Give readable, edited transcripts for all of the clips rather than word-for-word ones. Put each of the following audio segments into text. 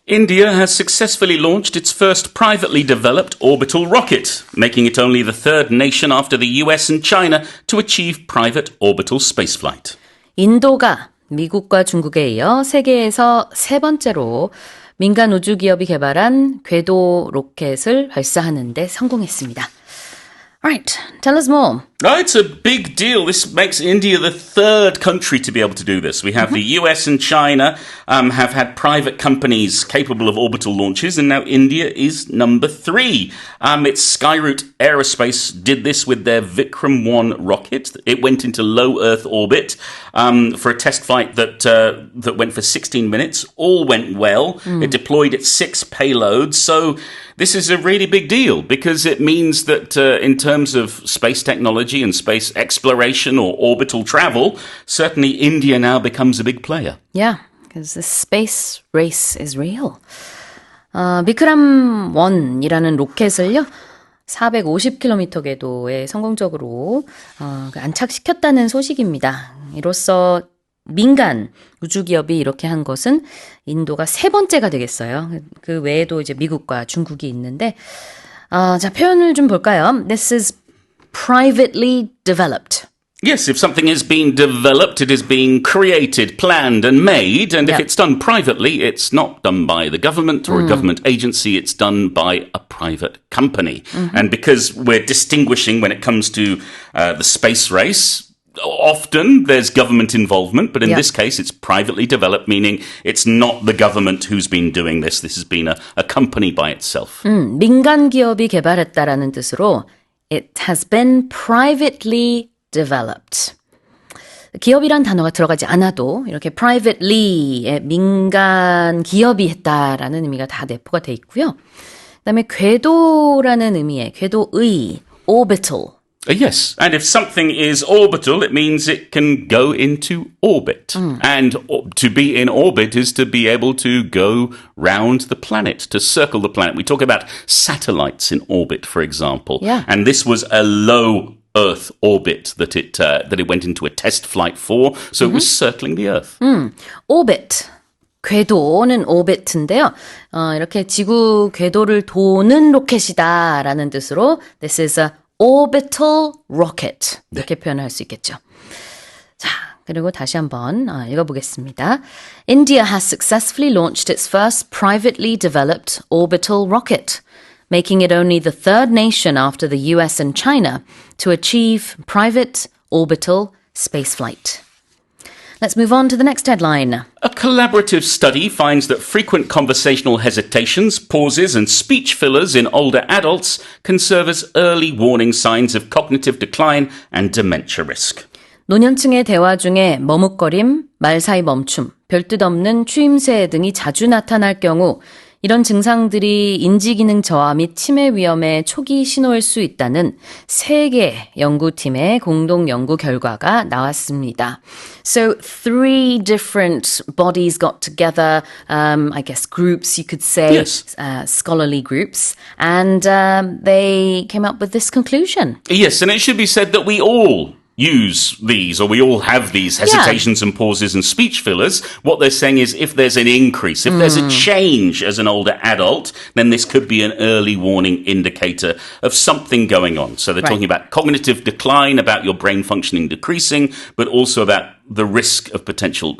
India has successfully launched its first privately developed orbital rocket, making it only the third nation after the US and China to achieve private orbital spaceflight. 인도가 미국과 중국에 이어 세계에서 세 번째로 민간 우주 기업이 개발한 궤도 로켓을 발사하는 데 성공했습니다. Alright, tell us more. It's a big deal. This makes India the third country to be able to do this. We have the US and China have had private companies capable of orbital launches, and now India is number 3. Its Skyroot Aerospace did this with their Vikram 1 rocket. It went into low Earth orbit for a test flight that went for 16 minutes. All went well. It deployed its 6 payloads. So this is a really big deal because it means that in terms of space technology and space exploration or orbital travel, certainly India now becomes a big player. Yeah, because the space race is real. 비크람 1이라는 로켓을요, 450km 궤도에 성공적으로 안착시켰다는 소식입니다. 이로써 민간 우주기업이 이렇게 한 것은 인도가 세 번째가 되겠어요. 그 외에도 이제 미국과 중국이 있는데, 자, 표현을 좀 볼까요? This is privately developed. Yes, if something is being developed, it is being created, planned and made. And if it's done privately, it's not done by the government or a government agency. It's done by a private company. And because we're distinguishing when it comes to the space race, often there's government involvement, but in this case, it's privately developed, meaning it's not the government who's been doing this. This has been a company by itself. 민간 기업이 개발했다라는 뜻으로 It has been privately developed. 기업이란 단어가 들어가지 않아도 이렇게 privately의 민간 기업이 했다라는 의미가 다 내포가 돼 있고요. 그다음에 궤도라는 의미의 궤도의 orbital. Yes, and if something is orbital, it means it can go into orbit. And to be in orbit is to be able to go round the planet, to circle the planet. We talk about satellites in orbit, for example. Yeah. And this was a low Earth orbit that it went into a test flight for. So it was circling the Earth. orbit. 궤도는 orbit인데요. 이렇게 지구 궤도를 도는 로켓이다라는 뜻으로 This is a orbital rocket. 이렇게 표현할 수 있겠죠. 자, 그리고 다시 한번 읽어보겠습니다. India has successfully launched its first privately developed orbital rocket, making it only the third nation after the US and China to achieve private orbital spaceflight. Let's move on to the next headline. A collaborative study finds that frequent conversational hesitations, pauses, and speech fillers in older adults can serve as early warning signs of cognitive decline and dementia risk. 노년층의 대화 중에 머뭇거림, 말 사이 멈춤, 별뜻 없는 추임새 등이 자주 나타날 경우 이런 증상들이 인지기능 저하 및 치매 위험의 초기 신호일 수 있다는 세 개 연구팀의 공동 연구 결과가 나왔습니다. So 3 different bodies got together, I guess groups you could say, yes. Scholarly groups, and they came up with this conclusion. Yes, and it should be said that we all use these, or we all have these hesitations and pauses and speech fillers. What they're saying is if there's an increase, if there's a change as an older adult, then this could be an early warning indicator of something going on. So they're talking about cognitive decline, about your brain functioning decreasing, but also about the risk of potential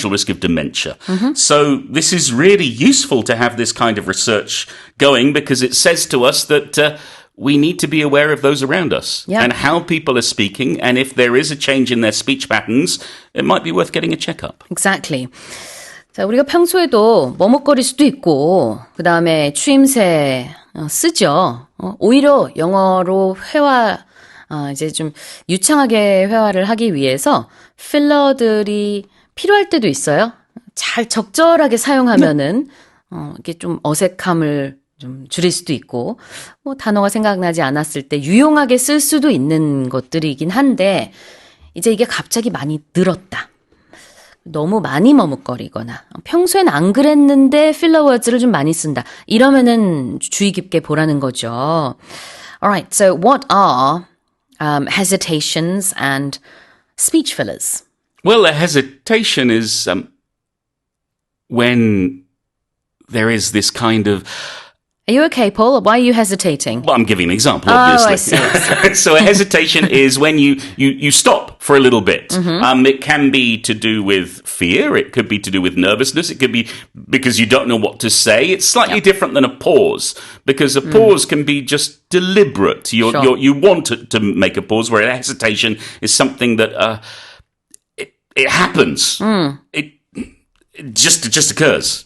risk of dementia. So this is really useful to have this kind of research going because it says to us that we need to be aware of those around us and how people are speaking. And if there is a change in their speech patterns, it might be worth getting a checkup. Exactly. 자, 우리가 평소에도 머뭇거릴 수도 있고, 그 다음에 추임새 쓰죠. 오히려 영어로 회화, 이제 좀 유창하게 회화를 하기 위해서 필러들이 필요할 때도 있어요. 잘 적절하게 사용하면은, 이게 좀 어색함을 좀 줄일 수도 있고 뭐 단어가 생각나지 않았을 때 유용하게 쓸 수도 있는 것들이긴 한데 이제 이게 갑자기 많이 늘었다. 너무 많이 머뭇거리거나 평소엔 안 그랬는데 필러 워즈를 좀 많이 쓴다. 이러면은 주의 깊게 보라는 거죠. Alright, so what are hesitations and speech fillers? Well, a hesitation is when there is this kind of... Are you okay, Paul? Why are you hesitating? Well, I'm giving an example, Oh, obviously. I see. So a hesitation is when you stop for a little bit. It can be to do with fear. It could be to do with nervousness. It could be because you don't know what to say. It's slightly different than a pause, because a pause can be just deliberate. Sure. You want to make a pause, where a hesitation is something that it happens. It just occurs.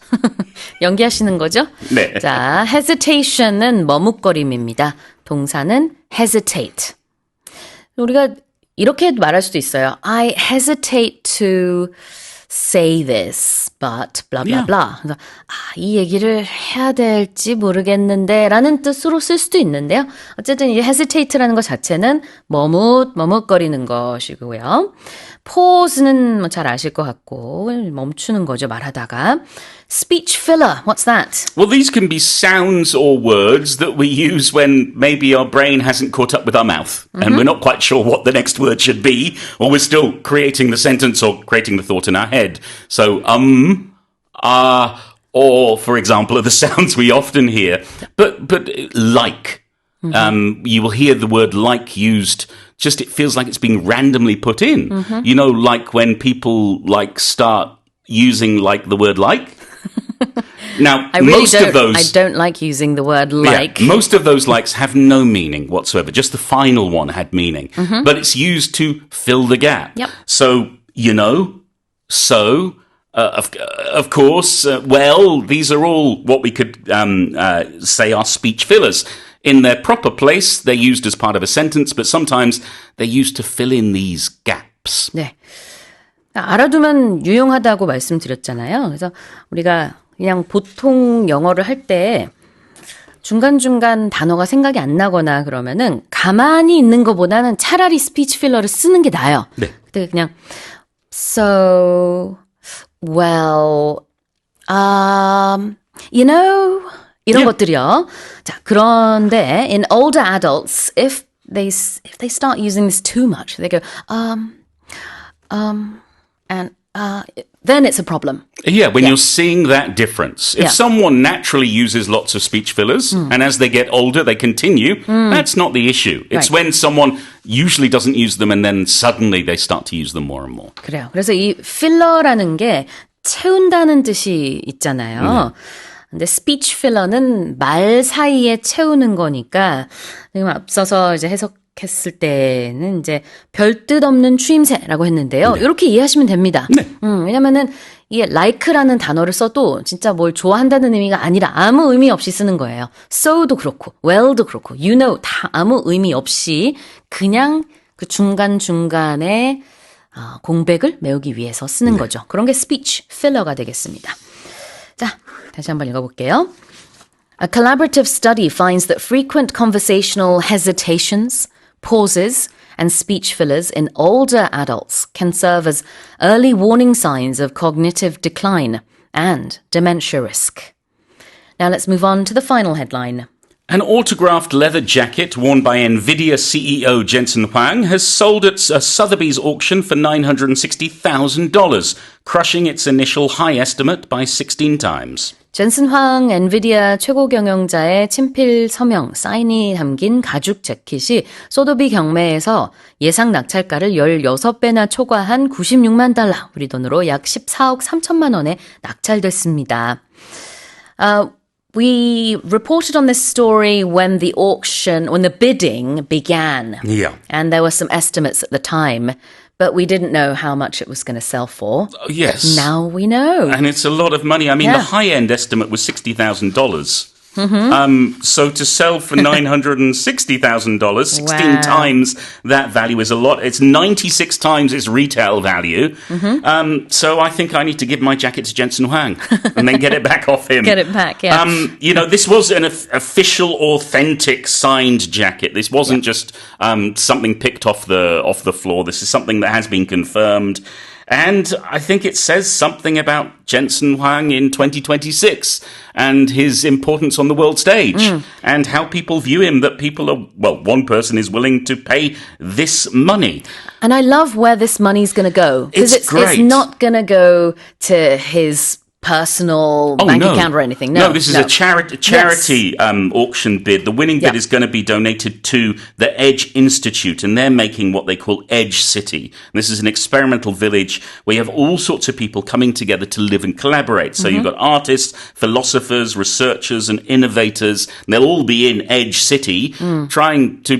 연기하시는 거죠? 네. 자, hesitation은 머뭇거림입니다. 동사는 hesitate. 우리가 이렇게 말할 수도 있어요. I hesitate to say this, but blah blah blah. 그래서 이 얘기를 해야 될지 모르겠는데 라는 뜻으로 쓸 수도 있는데요. 어쨌든 이 hesitate라는 것 자체는 머뭇거리는 것이고요. pause는 뭐 잘 아실 것 같고 멈추는 거죠, 말하다가. Speech filler, what's that? Well, these can be sounds or words that we use when maybe our brain hasn't caught up with our mouth and we're not quite sure what the next word should be, or we're still creating the sentence or creating the thought in our head. So, or, for example, are the sounds we often hear. But like, you will hear the word like used, just it feels like it's being randomly put in. You know, like when people start using the word like. Now, I really most of those... I don't like using the word like. Yeah, most of those likes have no meaning whatsoever. Just the final one had meaning. But it's used to fill the gap. Yep. So, you know, so, of course, well, these are all what we could say are speech fillers. In their proper place, they're used as part of a sentence, but sometimes they're used to fill in these gaps. 네. 알아두면 유용하다고 말씀드렸잖아요. 그래서 우리가 그냥 보통 영어를 할 때 중간중간 단어가 생각이 안 나거나 그러면은 가만히 있는 것보다는 차라리 스피치 필러를 쓰는 게 나아요. 네. 그때 그냥 so, well, you know, 이런 것들이요. 자, 그런데 in older adults, if they start using this too much, they go, and then it's a problem. Yeah, when you're seeing that difference. If someone naturally uses lots of speech fillers, and as they get older, they continue, that's not the issue. It's when someone usually doesn't use them and then suddenly they start to use them more and more. 그래요. 그래서 이 필러라는 게 채운다는 뜻이 있잖아요. 근데 speech filler는 말 사이에 채우는 거니까 지금 앞서서 이제 해석했을 때는 이제 별 뜻 없는 추임새라고 했는데요. 이렇게 이해하시면 됩니다. 네. 왜냐면은 이게 like라는 단어를 써도 진짜 뭘 좋아한다는 의미가 아니라 아무 의미 없이 쓰는 거예요. so도 그렇고, well도 그렇고, you know 다 아무 의미 없이 그냥 그 중간중간에 공백을 메우기 위해서 쓰는 거죠. 그런 게 speech filler가 되겠습니다. 자, 다시 한번 읽어볼게요. A collaborative study finds that frequent conversational hesitations, pauses, and speech fillers in older adults can serve as early warning signs of cognitive decline and dementia risk. Now let's move on to the final headline. An autographed leather jacket worn by NVIDIA CEO Jensen Huang has sold at a Sotheby's auction for $960,000, crushing its initial high estimate by 16 times. 젠슨 황 엔비디아 최고 경영자의 친필 서명, 사인이 담긴 가죽 재킷이 소더비 경매에서 예상 낙찰가를 16배나 초과한 96만 달러, 우리 돈으로 약 14억 3천만 원에 낙찰됐습니다. We reported on this story when the bidding began. Yeah. And there were some estimates at the time, but we didn't know how much it was going to sell for. Yes. Now we know. And it's a lot of money. I mean, the high-end estimate was $60,000. So to sell for $960,000, 16 times that value is a lot. It's 96 times its retail value. So I think I need to give my jacket to Jensen Huang and then get it back off him. Get it back, yeah. You know, this was an official, authentic, signed jacket. This wasn't just something picked off the floor. This is something that has been confirmed. And I think it says something about Jensen Huang in 2026 and his importance on the world stage and how people view him, that people are, well, one person is willing to pay this money. And I love where this money's going to go. Because It's great. It's not going to go to his personal bank account or anything. No, this is a charity auction bid. The winning bid is going to be donated to the Edge Institute, and they're making what they call Edge City. And this is an experimental village where you have all sorts of people coming together to live and collaborate. So you've got artists, philosophers, researchers, and innovators. And they'll all be in Edge City trying to,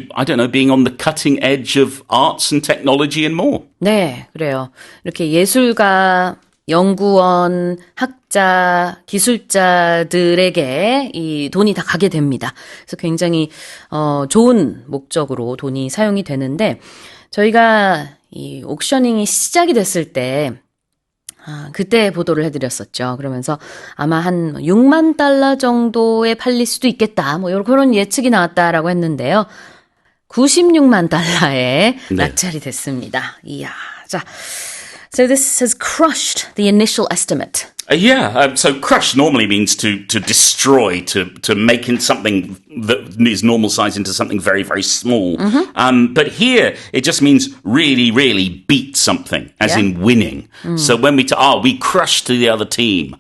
being on the cutting edge of arts and technology and more. 네, 그래요. 이렇게 예술가, 연구원, 학자, 기술자들에게 이 돈이 다 가게 됩니다. 그래서 굉장히 좋은 목적으로 돈이 사용이 되는데 저희가 이 옥셔닝이 시작이 됐을 때 그때 보도를 해드렸었죠. 그러면서 아마 한 6만 달러 정도에 팔릴 수도 있겠다. 뭐 그런 예측이 나왔다라고 했는데요. 96만 달러에 낙찰이 됐습니다. 이야, 자. So this has crushed the initial estimate. So crush normally means to destroy, to make in something that is normal size into something very, very small. But here, it just means really, really beat something, as in winning. So when we crushed the other team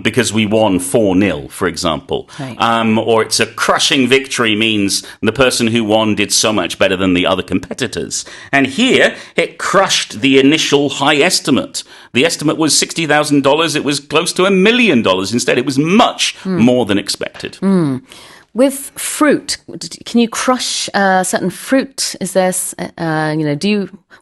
because we won 4-0, for example. Right. Or it's a crushing victory means the person who won did so much better than the other competitors. And here, it crushed the initial high estimate. The estimate was $60,000. It was close to $1 million. Instead, it was much more than expected. With fruit, can you crush certain fruit? Is there,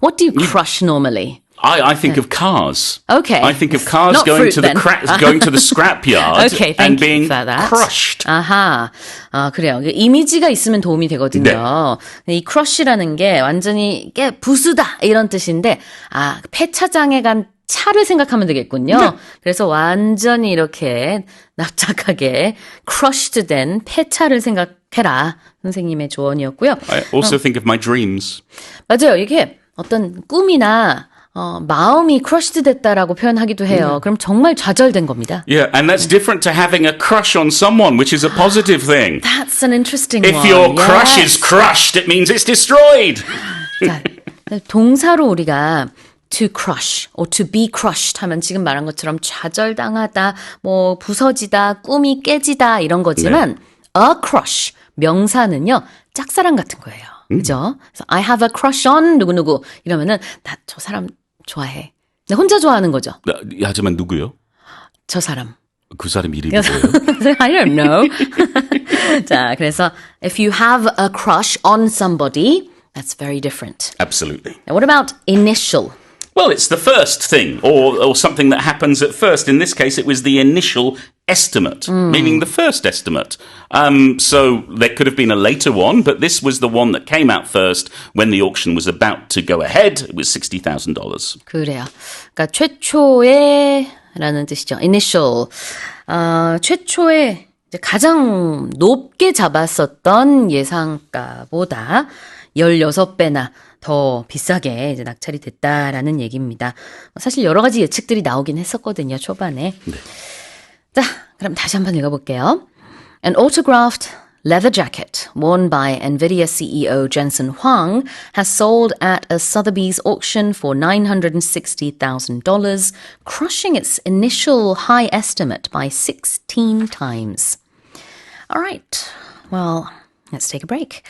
what do you crush normally? I think of cars. Okay. I think of cars Not going fruit, to the going to the scrapyard okay, and being for that. crushed. 아하. 그래요. 이미지가 있으면 도움이 되거든요. 이 crush라는 게 완전히 부수다 이런 뜻인데 폐차장에 간 차를 생각하면 되겠군요. 그래서 완전히 이렇게 납작하게 crushed 된 폐차를 생각해라. 선생님의 조언이었고요. I also think of my dreams. 맞아요. 이게 어떤 꿈이나 마음이 crushed 됐다라고 표현하기도 해요. 그럼 정말 좌절된 겁니다. Yeah, and that's different to having a crush on someone, which is a positive thing. That's an interesting If one. your crush is crushed, it means it's destroyed. 자, 동사로 우리가 to crush or to be crushed 하면 지금 말한 것처럼 좌절당하다, 뭐 부서지다, 꿈이 깨지다 이런 거지만 a crush 명사는요 짝사랑 같은 거예요. 그죠? 그래서 I have a crush on 누구누구 이러면은 나 저 사람 좋아해. 근데 혼자 좋아하는 거죠. 하지만 누구요? 저 사람. 그 사람 이름이 뭐예요? I don't know. 자, 그래서 if you have a crush on somebody, that's very different. Absolutely. Now, what about initial? Well, it's the first thing, or something that happens at first. In this case, it was the initial estimate, meaning the first estimate. So there could have been a later one, but this was the one that came out first when the auction was about to go ahead. It was $60,000. 그래요. 그러니까 최초에라는 뜻이죠. Initial. 최초에 이제 가장 높게 잡았었던 예상가보다 16배나 더 비싸게 이제 낙찰이 됐다라는 얘기입니다. 사실 여러 가지 예측들이 나오긴 했었거든요, 초반에. 네. 자, 그럼 다시 한번 읽어볼게요. An autographed leather jacket worn by NVIDIA CEO Jensen Huang has sold at a Sotheby's auction for $960,000, crushing its initial high estimate by 16 times. All right, well, let's take a break.